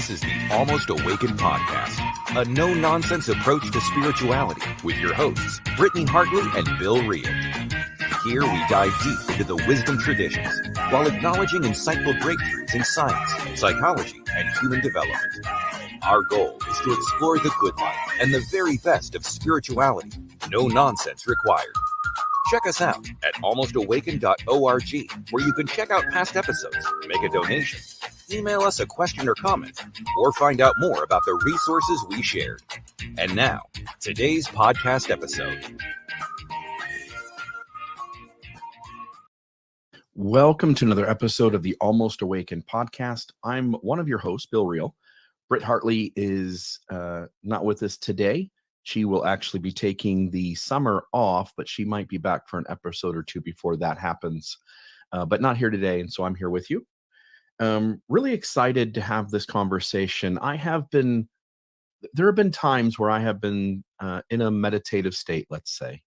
This is the Almost Awakened podcast, a no-nonsense approach to spirituality with your hosts, Brittany Hartley and Bill Reel. Here we dive deep into the wisdom traditions while acknowledging insightful breakthroughs in science, psychology, and human development. Our goal is to explore the good life and the very best of spirituality. No nonsense required. Check us out at almostawakened.org, where you can check out past episodes, make a donation, email us a question or comment, or find out more about the resources we shared. And now, today's podcast episode. Welcome to another episode of the Almost Awakened podcast. I'm one of your hosts, Bill Reel. Britt Hartley is not with us today. She will actually be taking the summer off, but she might be back for an episode or two before that happens, but not here today, and so I'm here with you. Really excited to have this conversation. There have been times where I have been in a meditative state, let's say,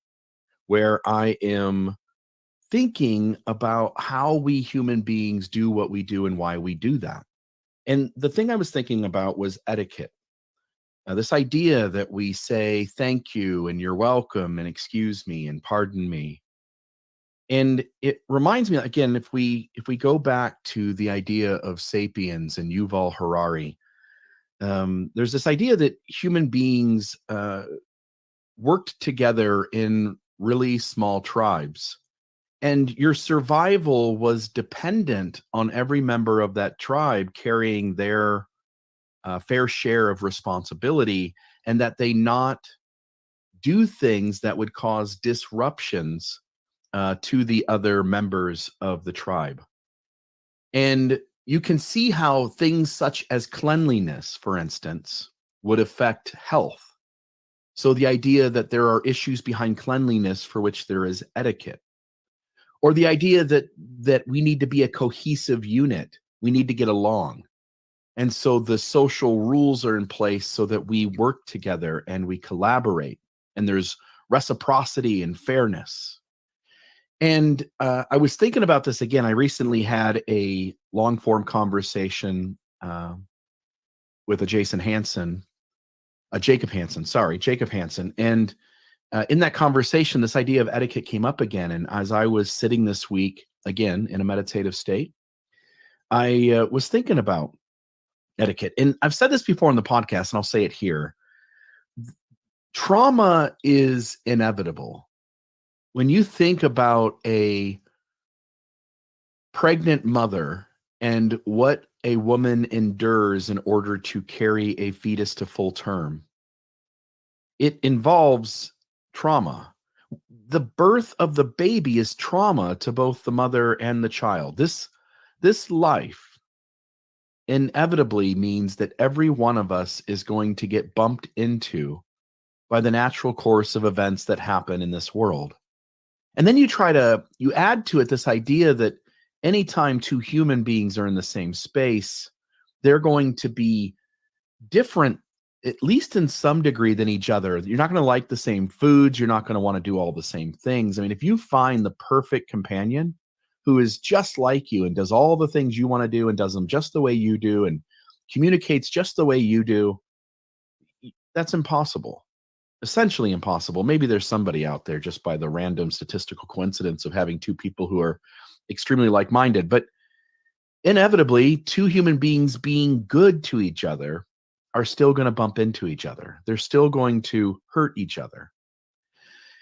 where I am thinking about how we human beings do what we do and why we do that. And the thing I was thinking about was etiquette. This idea that we say thank you and you're welcome and excuse me and pardon me. And it reminds me, again, if we go back to the idea of Sapiens and Yuval Harari, there's this idea that human beings worked together in really small tribes. And your survival was dependent on every member of that tribe carrying their fair share of responsibility, and that they not do things that would cause disruptions to the other members of the tribe. And you can see how things such as cleanliness, for instance, would affect health. So the idea that there are issues behind cleanliness for which there is etiquette, or the idea that we need to be a cohesive unit, we need to get along. And so the social rules are in place so that we work together and we collaborate, and there's reciprocity and fairness. And I was thinking about this again. I recently had a long-form conversation with Jacob Hansen. And in that conversation, this idea of etiquette came up again. And as I was sitting this week, again, in a meditative state, I was thinking about etiquette. And I've said this before on the podcast, and I'll say it here. Trauma is inevitable. When you think about a pregnant mother and what a woman endures in order to carry a fetus to full term, it involves trauma. The birth of the baby is trauma to both the mother and the child. This life inevitably means that every one of us is going to get bumped into by the natural course of events that happen in this world. And then you add to it this idea that anytime two human beings are in the same space, they're going to be different, at least in some degree, than each other. You're not going to like the same foods. You're not going to want to do all the same things. I mean, if you find the perfect companion who is just like you and does all the things you want to do and does them just the way you do and communicates just the way you do, that's impossible. Essentially impossible. Maybe there's somebody out there just by the random statistical coincidence of having two people who are extremely like-minded. But inevitably, two human beings being good to each other are still going to bump into each other. They're still going to hurt each other.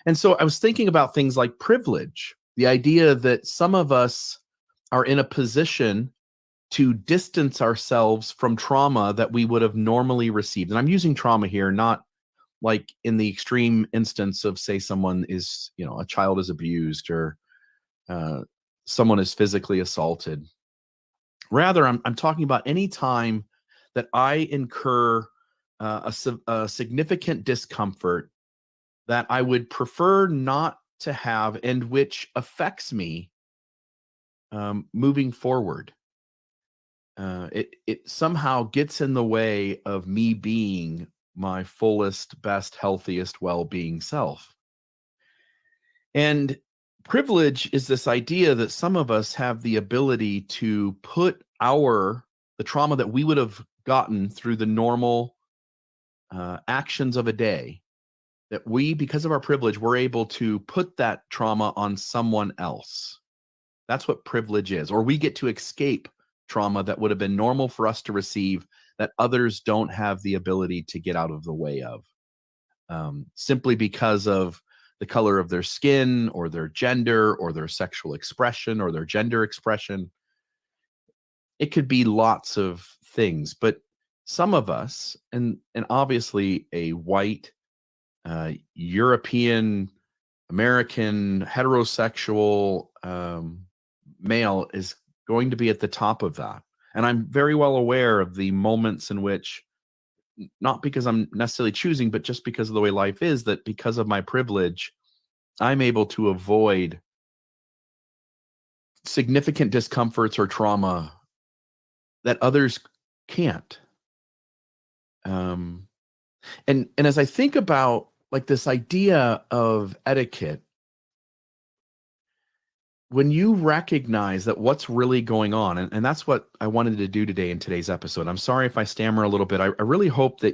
And so I was thinking about things like privilege, the idea that some of us are in a position to distance ourselves from trauma that we would have normally received. And I'm using trauma here, not like in the extreme instance of, say, someone is, a child is abused or someone is physically assaulted. Rather, I'm talking about any time that I incur a significant discomfort that I would prefer not to have and which affects me moving forward. It somehow gets in the way of me being my fullest, best, healthiest, well-being self. And privilege is this idea that some of us have the ability to put the trauma that we would have gotten through the normal actions of a day, that we, because of our privilege, we're able to put that trauma on someone else. That's what privilege is. Or we get to escape trauma that would have been normal for us to receive that others don't have the ability to get out of the way of, simply because of the color of their skin or their gender or their sexual expression or their gender expression. It could be lots of things, but some of us, and obviously a white, European, American, heterosexual male is going to be at the top of that. And I'm very well aware of the moments in which, not because I'm necessarily choosing, but just because of the way life is, that because of my privilege, I'm able to avoid significant discomforts or trauma that others can't. And as I think about like this idea of etiquette, when you recognize that what's really going on, and that's what I wanted to do today in today's episode. I'm sorry if I stammer a little bit. I really hope that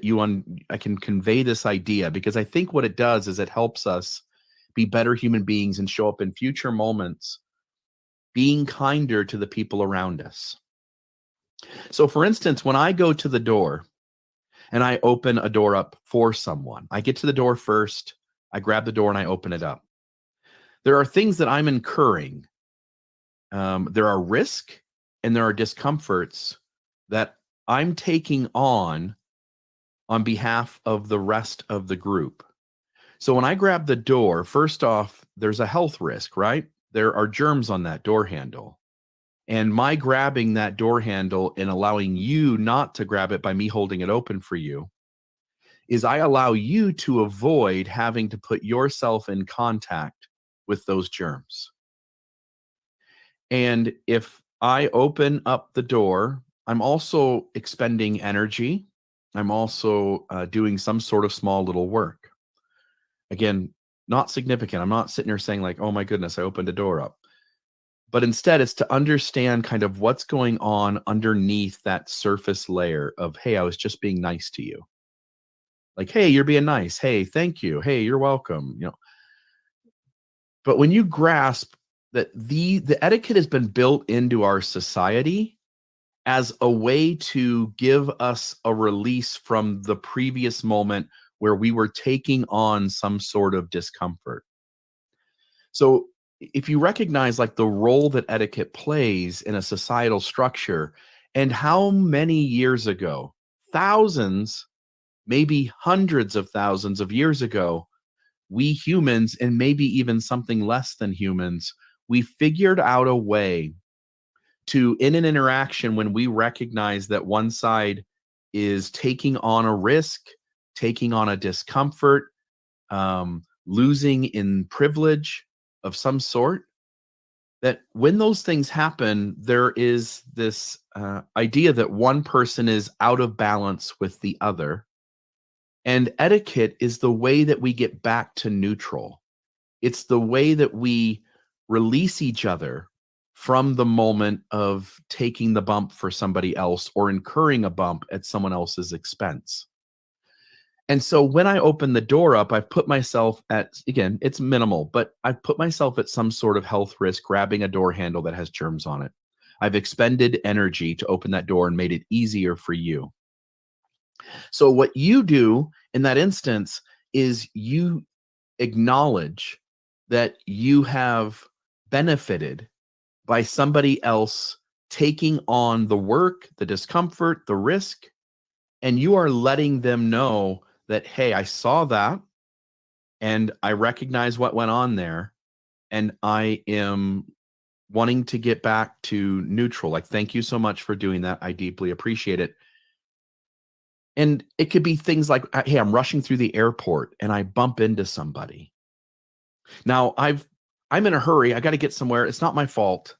I can convey this idea, because I think what it does is it helps us be better human beings and show up in future moments being kinder to the people around us. So for instance, when I go to the door and I open a door up for someone, I get to the door first, I grab the door and I open it up. There are things that I'm incurring. There are risks and there are discomforts that I'm taking on behalf of the rest of the group. So when I grab the door, first off, there's a health risk, right? There are germs on that door handle. And my grabbing that door handle and allowing you not to grab it by me holding it open for you is I allow you to avoid having to put yourself in contact with those germs. And if I open up the door, I'm also expending energy. I'm also doing some sort of small little work. Again, not significant. I'm not sitting here saying like, oh my goodness, I opened a door up. But instead, it's to understand kind of what's going on underneath that surface layer of, hey, I was just being nice to you. Like, hey, you're being nice. Hey, thank you. Hey, you're welcome. But when you grasp that the etiquette has been built into our society as a way to give us a release from the previous moment where we were taking on some sort of discomfort. So if you recognize like the role that etiquette plays in a societal structure, and how many years ago, thousands, maybe hundreds of thousands of years ago, we humans, and maybe even something less than humans, we figured out a way to, in an interaction, when we recognize that one side is taking on a risk, taking on a discomfort, losing in privilege of some sort, that when those things happen, there is this idea that one person is out of balance with the other. And etiquette is the way that we get back to neutral. It's the way that we release each other from the moment of taking the bump for somebody else or incurring a bump at someone else's expense. And so when I open the door up, I've put myself at, again, it's minimal, but I've put myself at some sort of health risk grabbing a door handle that has germs on it. I've expended energy to open that door and made it easier for you. So what you do in that instance is you acknowledge that you have benefited by somebody else taking on the work, the discomfort, the risk, and you are letting them know that, hey, I saw that and I recognize what went on there, and I am wanting to get back to neutral. Like, thank you so much for doing that. I deeply appreciate it. And it could be things like, hey, I'm rushing through the airport and I bump into somebody. Now, I'm in a hurry. I got to get somewhere. It's not my fault,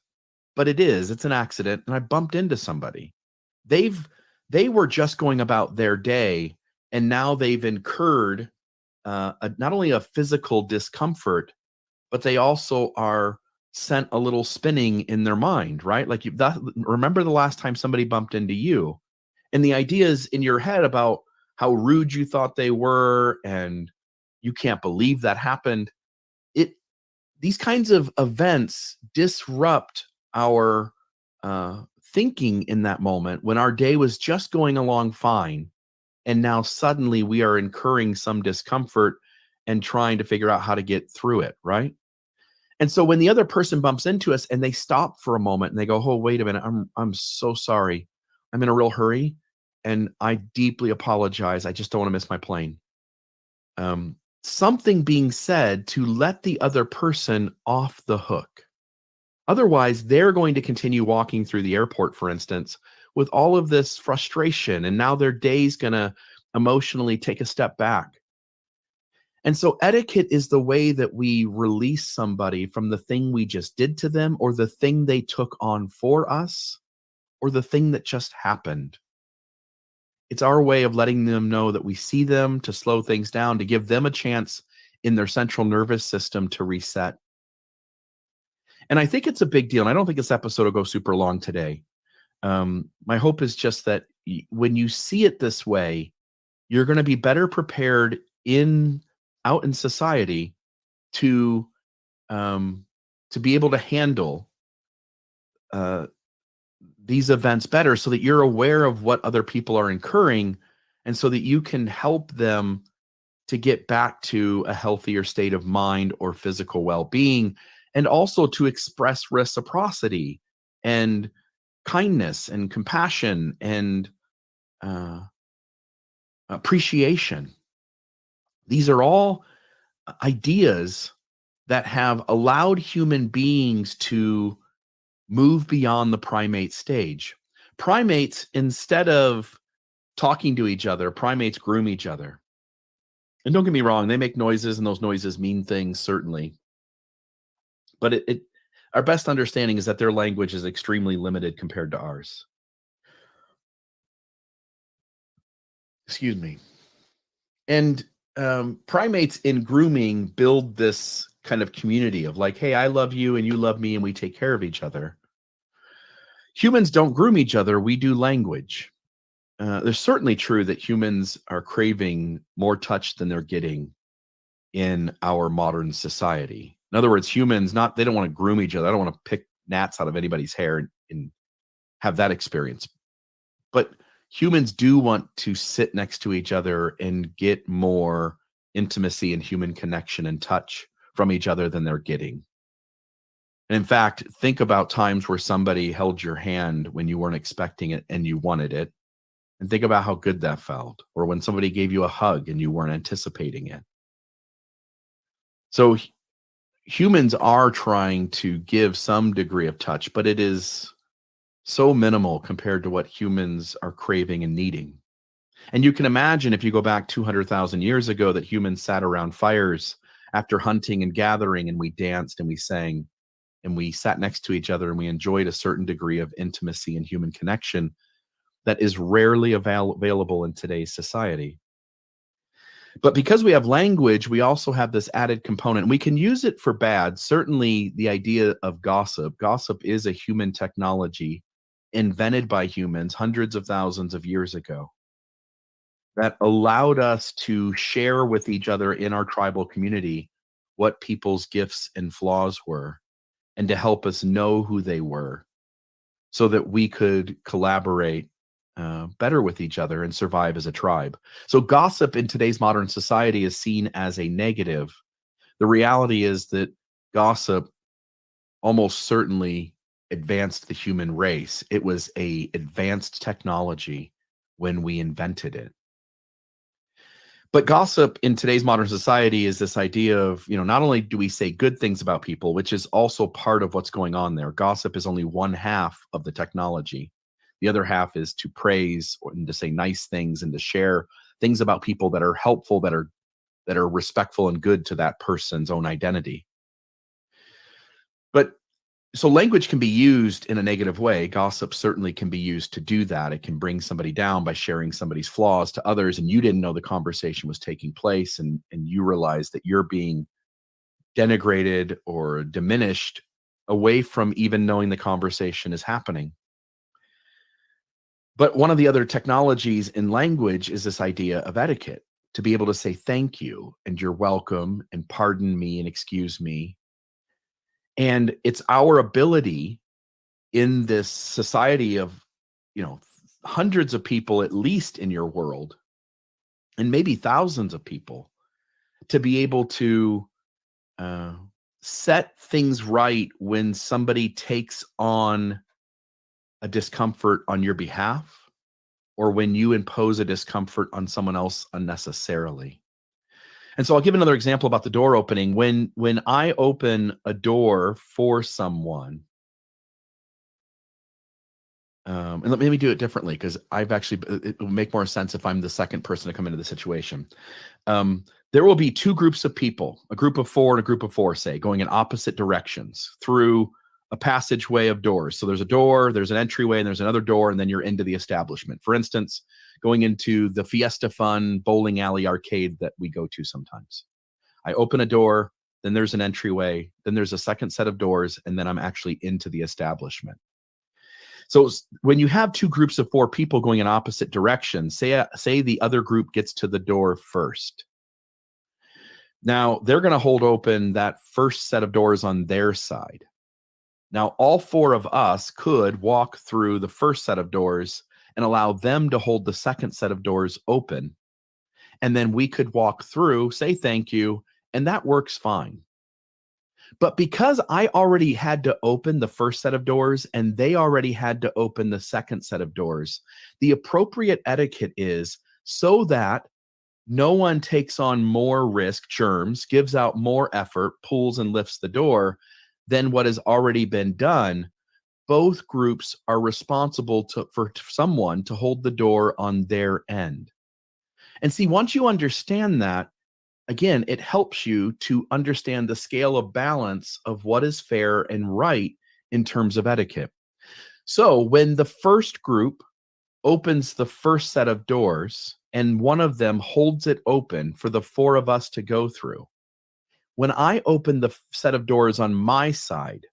but it's an accident, and I bumped into somebody. They were just going about their day, and now they've incurred not only a physical discomfort, but they also are sent a little spinning in their mind, right? Like remember the last time somebody bumped into you, And the ideas in your head about how rude you thought they were and you can't believe that happened, it these kinds of events disrupt our thinking in that moment when our day was just going along fine. And now suddenly we are incurring some discomfort and trying to figure out how to get through it, right? And so when the other person bumps into us and they stop for a moment and they go, "Oh, wait a minute, I'm so sorry. I'm in a real hurry and I deeply apologize. I just don't want to miss my plane." Something being said to let the other person off the hook. Otherwise, they're going to continue walking through the airport, for instance, with all of this frustration, and now their day's going to emotionally take a step back. And so etiquette is the way that we release somebody from the thing we just did to them, or the thing they took on for us, or the thing that just happened. It's our way of letting them know that we see them, to slow things down, to give them a chance in their central nervous system to reset. And I think it's a big deal. And I don't think this episode will go super long today. My hope is just that when you see it this way, you're going to be better prepared out in society to be able to handle uh, these events better, so that you're aware of what other people are incurring, and so that you can help them to get back to a healthier state of mind or physical well-being, and also to express reciprocity and kindness and compassion and uh, appreciation. These are all ideas that have allowed human beings to move beyond the primate stage. Primates, instead of talking to each other, primates groom each other. And don't get me wrong, they make noises, and those noises mean things, certainly. But our best understanding is that their language is extremely limited compared to ours. Excuse me. And primates in grooming build this kind of community of like, hey, I love you and you love me and we take care of each other. Humans don't groom each other. We do language. There's certainly true that humans are craving more touch than they're getting in our modern society. In other words, humans, they don't want to groom each other. I don't want to pick gnats out of anybody's hair and have that experience. But humans do want to sit next to each other and get more intimacy and human connection and touch from each other than they're getting. And in fact, think about times where somebody held your hand when you weren't expecting it and you wanted it. And think about how good that felt. Or when somebody gave you a hug and you weren't anticipating it. So humans are trying to give some degree of touch, but it is so minimal compared to what humans are craving and needing. And you can imagine, if you go back 200,000 years ago, that humans sat around fires after hunting and gathering, and we danced and we sang and we sat next to each other and we enjoyed a certain degree of intimacy and human connection that is rarely available in today's society. But because we have language, we also have this added component. We can use it for bad. Certainly, the idea of gossip. Gossip is a human technology invented by humans hundreds of thousands of years ago that allowed us to share with each other in our tribal community what people's gifts and flaws were, and to help us know who they were so that we could collaborate better with each other and survive as a tribe. So gossip in today's modern society is seen as a negative. The reality is that gossip almost certainly advanced the human race. It was a advanced technology when we invented it. But gossip in today's modern society is this idea of, not only do we say good things about people, which is also part of what's going on there. Gossip is only one half of the technology. The other half is to praise and to say nice things and to share things about people that are helpful, that are respectful and good to that person's own identity. But so language can be used in a negative way. Gossip certainly can be used to do that. It can bring somebody down by sharing somebody's flaws to others, and you didn't know the conversation was taking place, and you realize that you're being denigrated or diminished away from even knowing the conversation is happening. But one of the other technologies in language is this idea of etiquette, to be able to say thank you and you're welcome and pardon me and excuse me. And it's our ability in this society of, hundreds of people, at least in your world, and maybe thousands of people, to be able to uh, set things right when somebody takes on a discomfort on your behalf, or when you impose a discomfort on someone else unnecessarily. And so I'll give another example about the door opening. When I open a door for someone, and let me do it differently, because it will make more sense if I'm the second person to come into the situation. There will be two groups of people, a group of four and a group of four, say, going in opposite directions through a passageway of doors. So there's a door, there's an entryway, and there's another door, and then you're into the establishment. For instance, going into the Fiesta Fun bowling alley arcade that we go to sometimes. I open a door, then there's an entryway, then there's a second set of doors, and then I'm actually into the establishment. So when you have two groups of four people going in opposite directions, say the other group gets to the door first. Now, they're going to hold open that first set of doors on their side. Now, all four of us could walk through the first set of doors and allow them to hold the second set of doors open. And then we could walk through, say thank you, and that works fine. But because I already had to open the first set of doors and they already had to open the second set of doors, the appropriate etiquette is, so that no one takes on more risk, germs, gives out more effort, pulls and lifts the door than what has already been done, both groups are responsible for someone to hold the door on their end. And see, once you understand that, again, it helps you to understand the scale of balance of what is fair and right in terms of etiquette. So when the first group opens the first set of doors and one of them holds it open for the four of us to go through, when I open the set of doors on my side,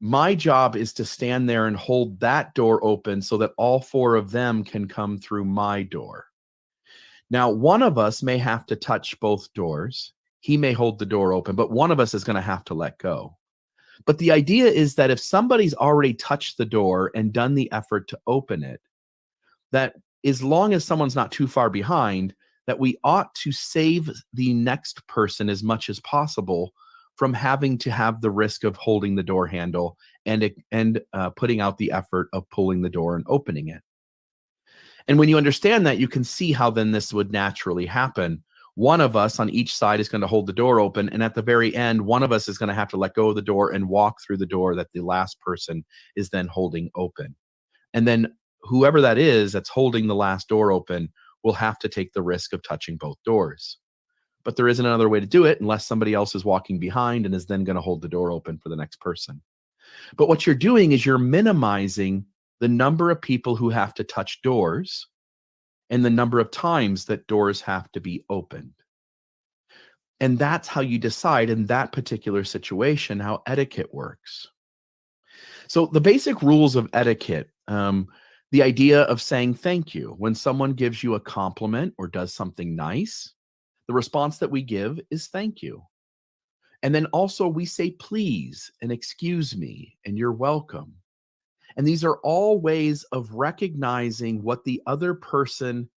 my job is to stand there and hold that door open so that all four of them can come through my door. Now, one of us may have to touch both doors. He may hold the door open, but one of us is going to have to let go. But the idea is that if somebody's already touched the door and done the effort to open it, that as long as someone's not too far behind, that we ought to save the next person as much as possible from having to have the risk of holding the door handle and putting out the effort of pulling the door and opening it. And when you understand that, you can see how then this would naturally happen. One of us on each side is going to hold the door open, and at the very end, one of us is going to have to let go of the door and walk through the door that the last person is then holding open. And then whoever that is that's holding the last door open will have to take the risk of touching both doors. But there isn't another way to do it unless somebody else is walking behind and is then going to hold the door open for the next person. But what you're doing is you're minimizing the number of people who have to touch doors and the number of times that doors have to be opened. And that's how you decide in that particular situation how etiquette works. So the basic rules of etiquette, the idea of saying thank you. When someone gives you a compliment or does something nice, the response that we give is thank you. And then also we say please and excuse me and you're welcome. And these are all ways of recognizing what the other person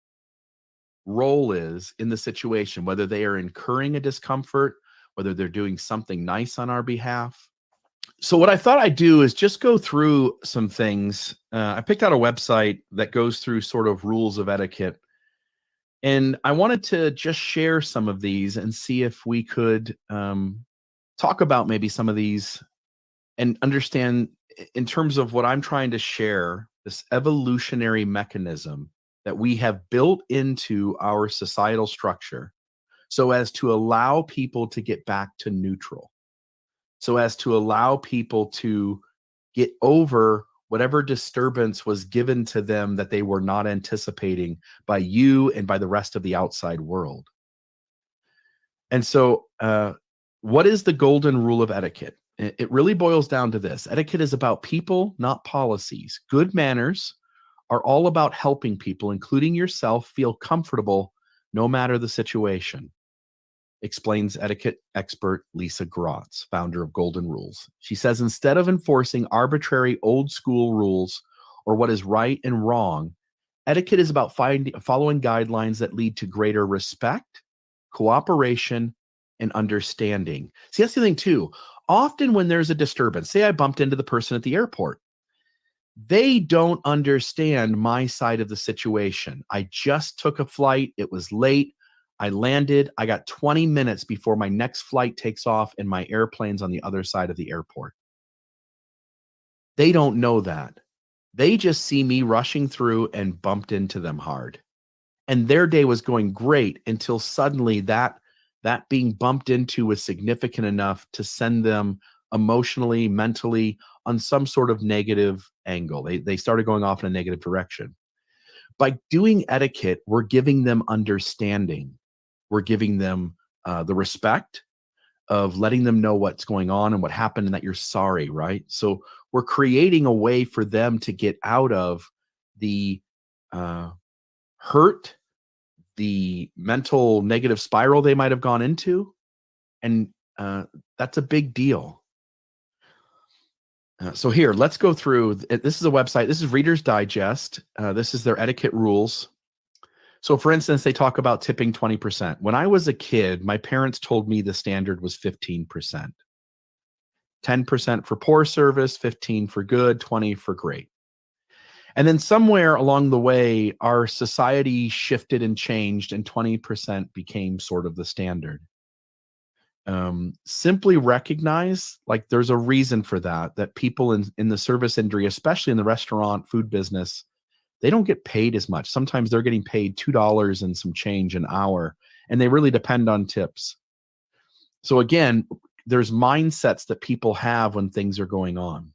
role is in the situation, whether they are incurring a discomfort, whether they're doing something nice on our behalf. So what I thought I'd do is just go through some things. I picked out a website that goes through sort of rules of etiquette. And I wanted to just share some of these and see if we could talk about maybe some of these and understand in terms of what I'm trying to share, this evolutionary mechanism that we have built into our societal structure so as to allow people to get back to neutral, so as to allow people to get over whatever disturbance was given to them that they were not anticipating by you and by the rest of the outside world. And so, what is the golden rule of etiquette? It really boils down to this. Etiquette is about people, not policies. Good manners are all about helping people, including yourself, feel comfortable no matter the situation, explains etiquette expert Lisa Grotz, founder of Golden Rules. She says, instead of enforcing arbitrary old school rules or what is right and wrong, etiquette is about following guidelines that lead to greater respect, cooperation, and understanding. See, that's the thing too. Often when there's a disturbance, say I bumped into the person at the airport, they don't understand my side of the situation. I just took a flight. It was late. I landed. I got 20 minutes before my next flight takes off and my airplane's on the other side of the airport. They don't know that. They just see me rushing through and bumped into them hard. And their day was going great until suddenly that being bumped into was significant enough to send them emotionally, mentally on some sort of negative angle. They started going off in a negative direction. By doing etiquette, we're giving them understanding. We're giving them the respect of letting them know what's going on and what happened and that you're sorry, right? So we're creating a way for them to get out of the hurt, the mental negative spiral they might have gone into. And that's a big deal. So here, let's go through. This is a website. This is Reader's Digest. This is their etiquette rules. So for instance, they talk about tipping 20%. When I was a kid, my parents told me the standard was 15%. 10% for poor service, 15 for good, 20 for great. And then somewhere along the way, our society shifted and changed, and 20% became sort of the standard. Simply recognize, like, there's a reason for that people in the service industry, especially in the restaurant food business, they don't get paid as much. Sometimes they're getting paid $2 and some change an hour, and they really depend on tips. So again, there's mindsets that people have when things are going on.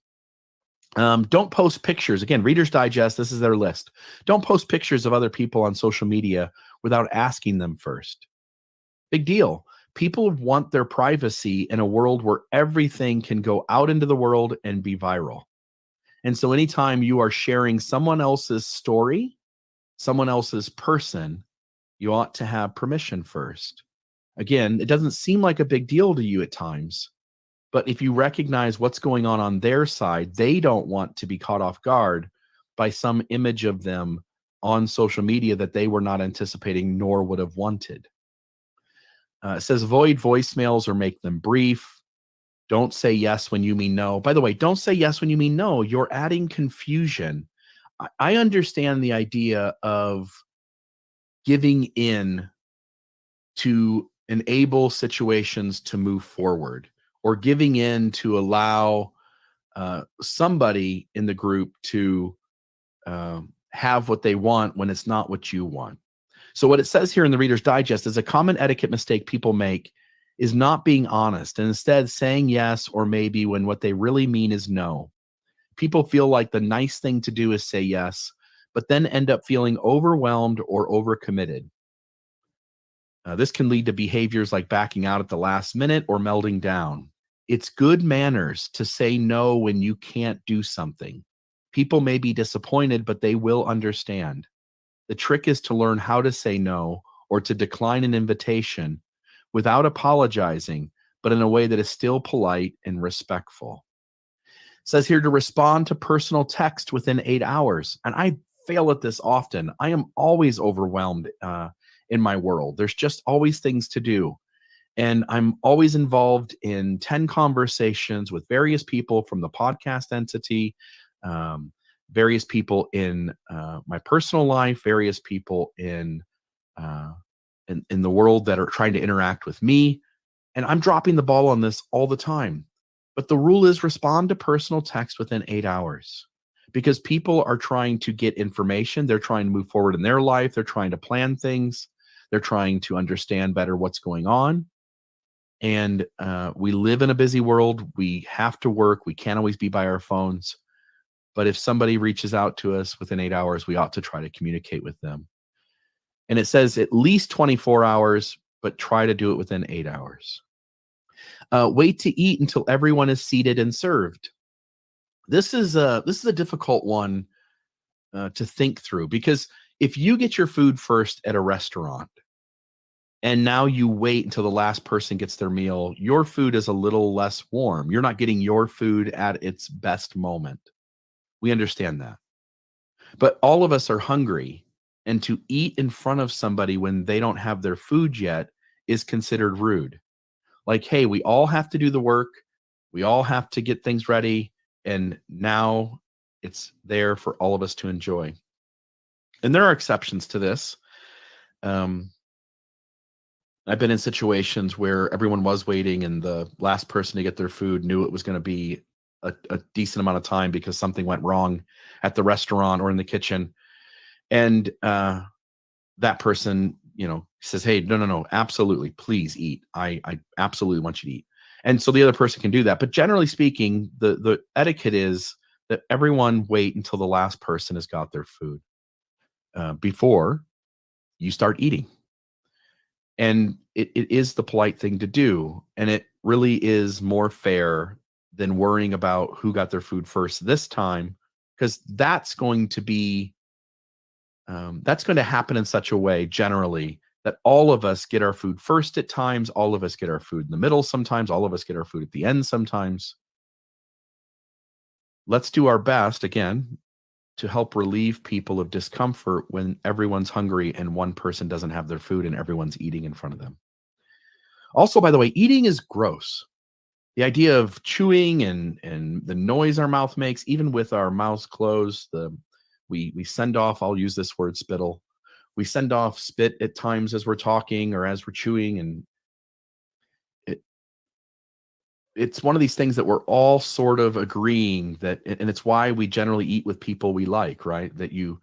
Don't post pictures. Again, Reader's Digest, this is their list. Don't post pictures of other people on social media without asking them first. Big deal. People want their privacy in a world where everything can go out into the world and be viral. And so anytime you are sharing someone else's story, someone else's person, you ought to have permission first. Again, it doesn't seem like a big deal to you at times, but if you recognize what's going on their side, they don't want to be caught off guard by some image of them on social media that they were not anticipating nor would have wanted. It says avoid voicemails or make them brief. Don't say yes when you mean no. By the way, don't say yes when you mean no. You're adding confusion. I understand the idea of giving in to enable situations to move forward, or giving in to allow somebody in the group to have what they want when it's not what you want. So what it says here in the Reader's Digest is a common etiquette mistake people make is not being honest and instead saying yes or maybe when what they really mean is no. People feel like the nice thing to do is say yes, but then end up feeling overwhelmed or overcommitted. This can lead to behaviors like backing out at the last minute or melding down. It's good manners to say no when you can't do something. People may be disappointed, but they will understand. The trick is to learn how to say no or to decline an invitation without apologizing, but in a way that is still polite and respectful. It says here to respond to personal text within 8 hours. And I fail at this often. I am always overwhelmed in my world. There's just always things to do. And I'm always involved in 10 conversations with various people from the podcast entity, various people in my personal life, various people in the world that are trying to interact with me. And I'm dropping the ball on this all the time. But the rule is respond to personal text within 8 hours, because people are trying to get information. They're trying to move forward in their life. They're trying to plan things. They're trying to understand better what's going on. And we live in a busy world. We have to work. We can't always be by our phones. But if somebody reaches out to us within 8 hours, we ought to try to communicate with them. And it says at least 24 hours, but try to do it within 8 hours. Wait to eat until everyone is seated and served. This is a difficult one to think through, because if you get your food first at a restaurant and now you wait until the last person gets their meal, your food is a little less warm. You're not getting your food at its best moment. We understand that. But all of us are hungry, and to eat in front of somebody when they don't have their food yet is considered rude. Like, hey, we all have to do the work. We all have to get things ready. And now it's there for all of us to enjoy. And there are exceptions to this. I've been in situations where everyone was waiting and the last person to get their food knew it was going to be a decent amount of time because something went wrong at the restaurant or in the kitchen. And that person, says, hey, no, absolutely, please eat. I absolutely want you to eat. And so the other person can do that. But generally speaking, the etiquette is that everyone wait until the last person has got their food before you start eating. And it is the polite thing to do. And it really is more fair than worrying about who got their food first this time, because that's going to happen in such a way generally that all of us get our food first at times, all of us get our food in the middle sometimes, all of us get our food at the end sometimes. Let's do our best, again, to help relieve people of discomfort when everyone's hungry and one person doesn't have their food and everyone's eating in front of them. Also, by the way, eating is gross. The idea of chewing and the noise our mouth makes, even with our mouths closed, we send off, I'll use this word, spittle. We send off spit at times as we're talking or as we're chewing, and it's one of these things that we're all sort of agreeing that, and it's why we generally eat with people we like, right? That you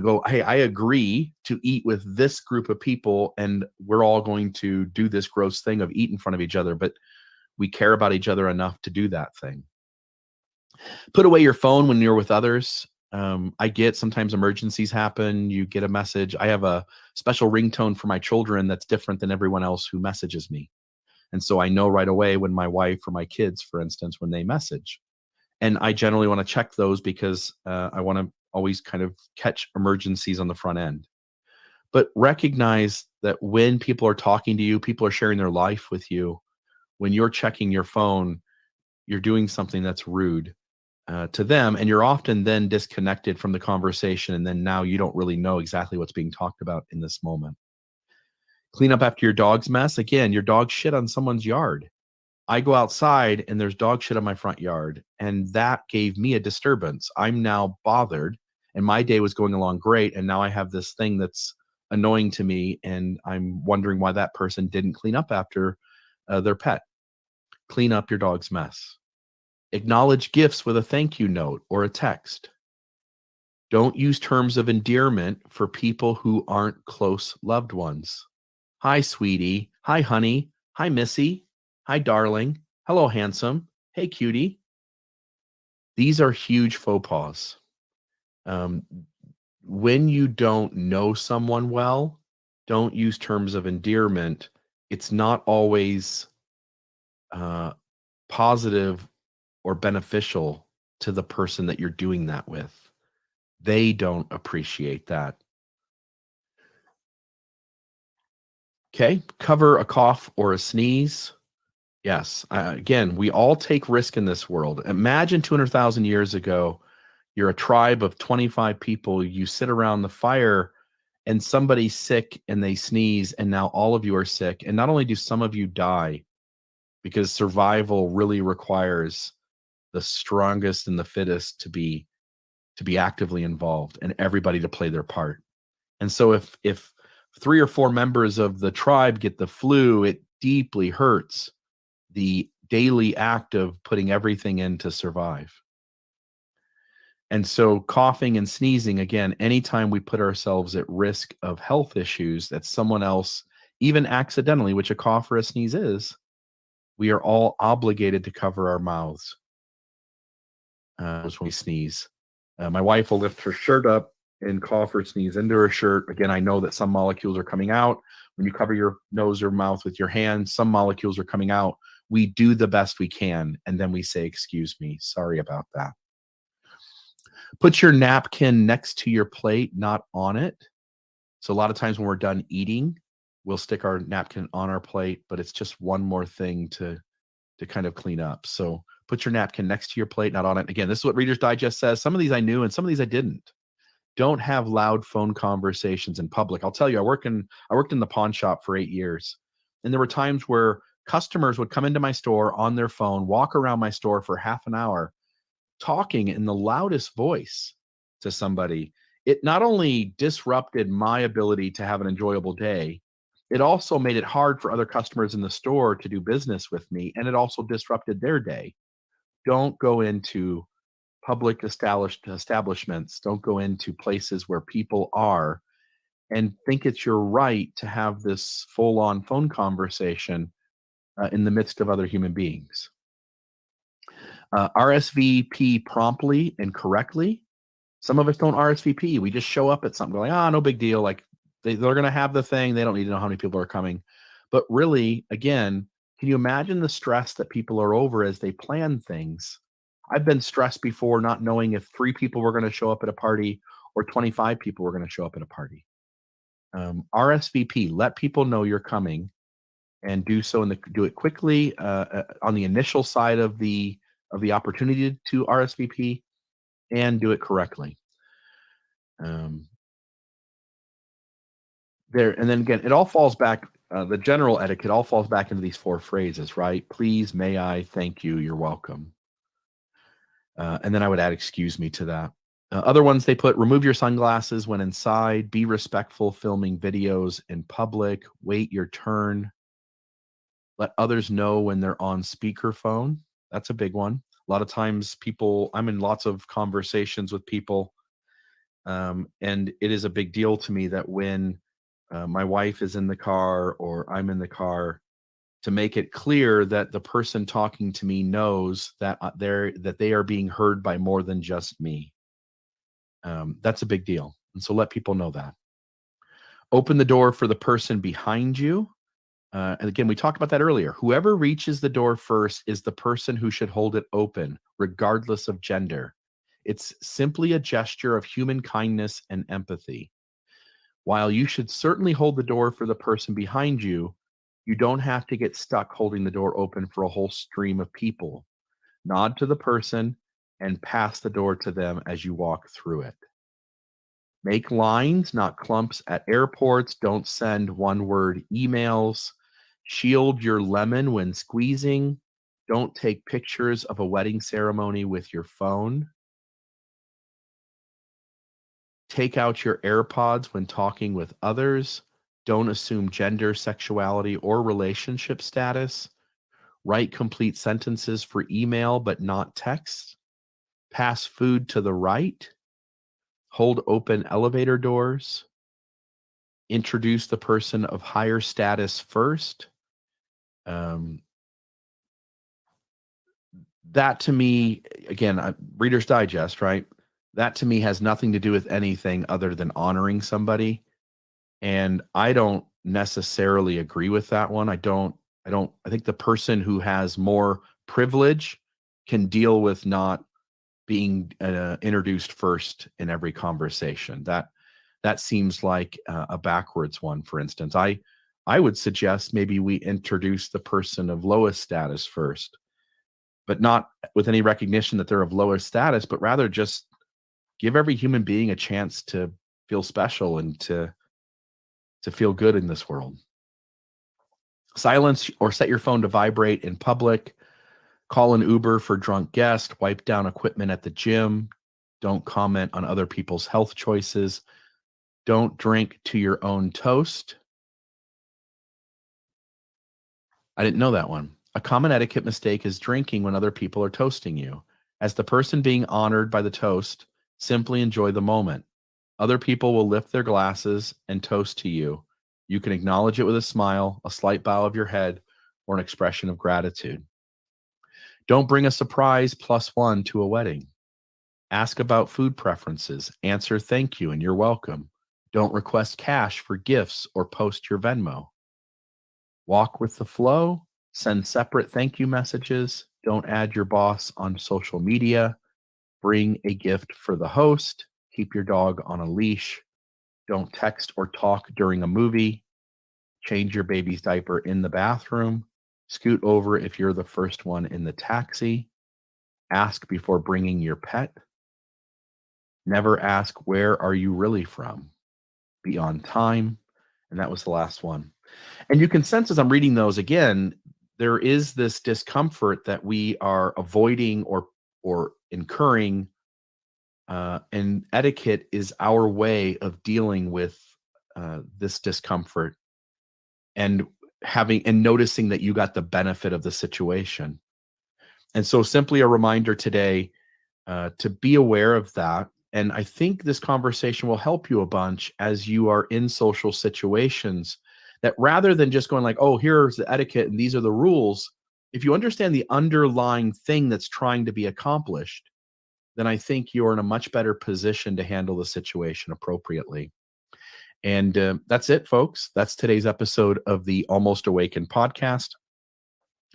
go, hey, I agree to eat with this group of people, and we're all going to do this gross thing of eat in front of each other, but we care about each other enough to do that thing. Put away your phone when you're with others. I get sometimes emergencies happen. You get a message. I have a special ringtone for my children that's different than everyone else who messages me. And so I know right away when my wife or my kids, for instance, when they message. And I generally want to check those because I want to always kind of catch emergencies on the front end. But recognize that when people are talking to you, people are sharing their life with you. When you're checking your phone, you're doing something that's rude to them, and you're often then disconnected from the conversation, and then now you don't really know exactly what's being talked about in this moment. Clean up after your dog's mess. Again, your dog shit on someone's yard. I go outside and there's dog shit on my front yard, and that gave me a disturbance. I'm now bothered, and my day was going along great, and now I have this thing that's annoying to me, and I'm wondering why that person didn't clean up after their pet. Clean up your dog's mess. Acknowledge gifts with a thank you note or a text. Don't use terms of endearment for people who aren't close loved ones. Hi, sweetie. Hi, honey. Hi, missy. Hi, darling. Hello, handsome. Hey, cutie. These are huge faux pas. When you don't know someone well, don't use terms of endearment. It's not always positive or beneficial to the person that you're doing that with. They don't appreciate that. Okay, cover a cough or a sneeze. Yes, again, we all take risk in this world. Imagine 200,000 years ago, you're a tribe of 25 people, you sit around the fire and somebody's sick and they sneeze, and now all of you are sick. And not only do some of you die, because survival really requires the strongest and the fittest to be actively involved and everybody to play their part. And so if 3 or 4 members of the tribe get the flu, it deeply hurts the daily act of putting everything in to survive. And so coughing and sneezing, again, anytime we put ourselves at risk of health issues that someone else, even accidentally, which a cough or a sneeze is, we are all obligated to cover our mouths when we sneeze. My wife will lift her shirt up and cough or sneeze into her shirt. Again, I know that some molecules are coming out. When you cover your nose or mouth with your hand, some molecules are coming out. We do the best we can, and then we say, excuse me, sorry about that. Put your napkin next to your plate, not on it. So a lot of times when we're done eating, we'll stick our napkin on our plate, but it's just one more thing to kind of clean up. So put your napkin next to your plate, not on it. Again, this is what Reader's Digest says. Some of these I knew and some of these I didn't. Don't have loud phone conversations in public. I'll tell you, I worked in the pawn shop for 8 years. And there were times where customers would come into my store on their phone, walk around my store for half an hour, talking in the loudest voice to somebody. It not only disrupted my ability to have an enjoyable day, it also made it hard for other customers in the store to do business with me, and it also disrupted their day. Don't go into public establishments, don't go into places where people are and think it's your right to have this full-on phone conversation in the midst of other human beings. RSVP promptly and correctly. Some of us don't RSVP. We just show up at something. We're like, no big deal. Like they're going to have the thing. They don't need to know how many people are coming. But really, again, can you imagine the stress that people are over as they plan things? I've been stressed before not knowing if 3 people were going to show up at a party or 25 people were going to show up at a party. RSVP, let people know you're coming, and do so do it quickly on the initial side of the opportunity to RSVP, and do it correctly. And then again, it all falls back. The general etiquette all falls back into these 4 phrases, right? Please, may I, thank you, you're welcome. And then I would add excuse me to that. Other ones they put: remove your sunglasses when inside, be respectful filming videos in public, wait your turn, let others know when they're on speakerphone. That's a big one. A lot of times I'm in lots of conversations with people, and it is a big deal to me that when my wife is in the car or I'm in the car, to make it clear that the person talking to me knows that they are being heard by more than just me. That's a big deal. And so let people know that. Open the door for the person behind you. And again, we talked about that earlier. Whoever reaches the door first is the person who should hold it open, regardless of gender. It's simply a gesture of human kindness and empathy. While you should certainly hold the door for the person behind you, you don't have to get stuck holding the door open for a whole stream of people. Nod to the person and pass the door to them as you walk through it. Make lines, not clumps at airports. Don't send one-word emails. Shield your lemon when squeezing. Don't take pictures of a wedding ceremony with your phone. Take out your AirPods when talking with others. Don't assume gender, sexuality, or relationship status. Write complete sentences for email, but not text. Pass food to the right. Hold open elevator doors. Introduce the person of higher status first. That to me, again, Reader's Digest, right? That to me has nothing to do with anything other than honoring somebody. And I don't necessarily agree with that one. I think the person who has more privilege can deal with not being introduced first in every conversation. That seems like a backwards one. For instance, I would suggest maybe we introduce the person of lowest status first, but not with any recognition that they're of lower status, but rather just give every human being a chance to feel special and to feel good in this world. Silence or set your phone to vibrate in public. Call an Uber for drunk guests. Wipe down equipment at the gym. Don't comment on other people's health choices. Don't drink to your own toast. I didn't know that one. A common etiquette mistake is drinking when other people are toasting you. As the person being honored by the toast, simply enjoy the moment. Other people will lift their glasses and toast to you. You can acknowledge it with a smile, a slight bow of your head, or an expression of gratitude. Don't bring a surprise +1 to a wedding. Ask about food preferences. Answer thank you and you're welcome. Don't request cash for gifts or post your Venmo. Walk with the flow. Send separate thank you messages. Don't add your boss on social media. Bring a gift for the host. Keep your dog on a leash. Don't text or talk during a movie. Change your baby's diaper in the bathroom. Scoot over if you're the first one in the taxi. Ask before bringing your pet. Never ask, where are you really from? Be on time. And that was the last one. And you can sense as I'm reading those again, there is this discomfort that we are avoiding or incurring. And etiquette is our way of dealing with this discomfort and noticing that you got the benefit of the situation. And so simply a reminder today to be aware of that. And I think this conversation will help you a bunch as you are in social situations, that rather than just going like, oh, here's the etiquette and these are the rules, if you understand the underlying thing that's trying to be accomplished, then I think you're in a much better position to handle the situation appropriately. And that's it, folks. That's today's episode of the Almost Awakened podcast.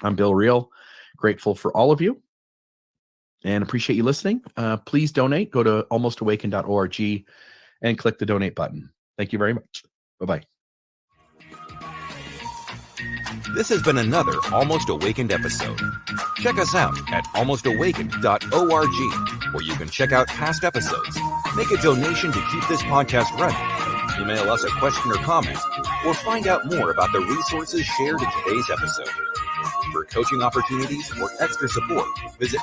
I'm Bill Reel. Grateful for all of you and appreciate you listening. Please donate. Go to almostawakened.org and click the donate button. Thank you very much. Bye-bye. This has been another Almost Awakened episode. Check us out at almostawakened.org, where you can check out past episodes, make a donation to keep this podcast running, email us a question or comment, or find out more about the resources shared in today's episode. For coaching opportunities or extra support, visit